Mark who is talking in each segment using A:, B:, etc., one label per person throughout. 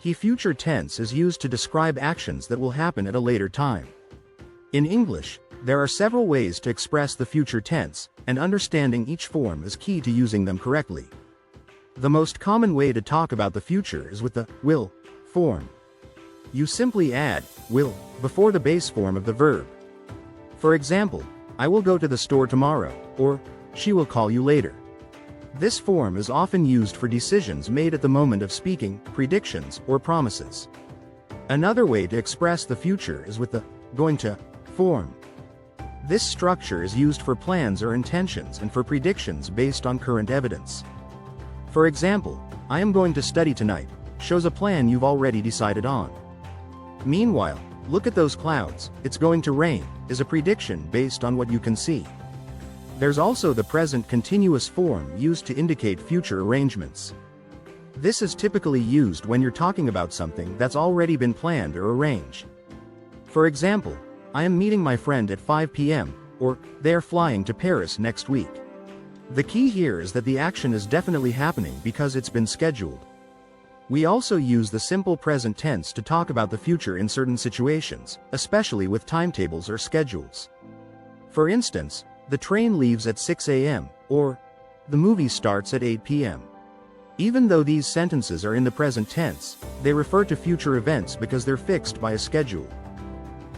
A: The future tense is used to describe actions that will happen at a later time. In English, there are several ways to express the future tense, and understanding each form is key to using them correctly. The most common way to talk about the future is with the will form. You simply add will before the base form of the verb. For example, I will go to the store tomorrow, or she will call you later. This form is often used for decisions made at the moment of speaking, predictions, or promises. Another way to express the future is with the going to form. This structure is used for plans or intentions and for predictions based on current evidence. For example, I am going to study tonight, shows a plan you've already decided on. Meanwhile, look at those clouds, it's going to rain, is a prediction based on what you can see. There's also the present continuous form used to indicate future arrangements. This is typically used when you're talking about something that's already been planned or arranged. For example, I am meeting my friend at 5 p.m., or they're flying to Paris next week. The key here is that the action is definitely happening because it's been scheduled. We also use the simple present tense to talk about the future in certain situations, especially with timetables or schedules. For instance, the train leaves at 6 a.m., or the movie starts at 8 p.m. Even though these sentences are in the present tense, they refer to future events because they're fixed by a schedule.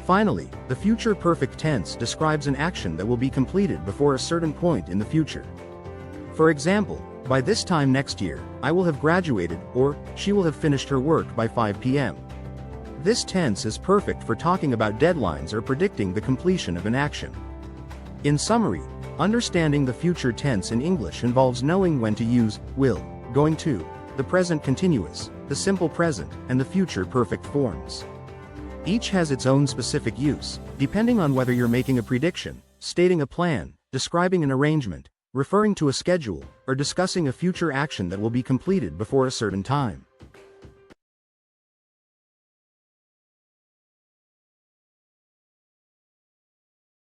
A: Finally, the future perfect tense describes an action that will be completed before a certain point in the future. For example, by this time next year, I will have graduated, or she will have finished her work by 5 p.m. This tense is perfect for talking about deadlines or predicting the completion of an action. In summary, understanding the future tense in English involves knowing when to use will, going to, the present continuous, the simple present, and the future perfect forms. Each has its own specific use, depending on whether you're making a prediction, stating a plan, describing an arrangement, referring to a schedule, or discussing a future action that will be completed before a certain time.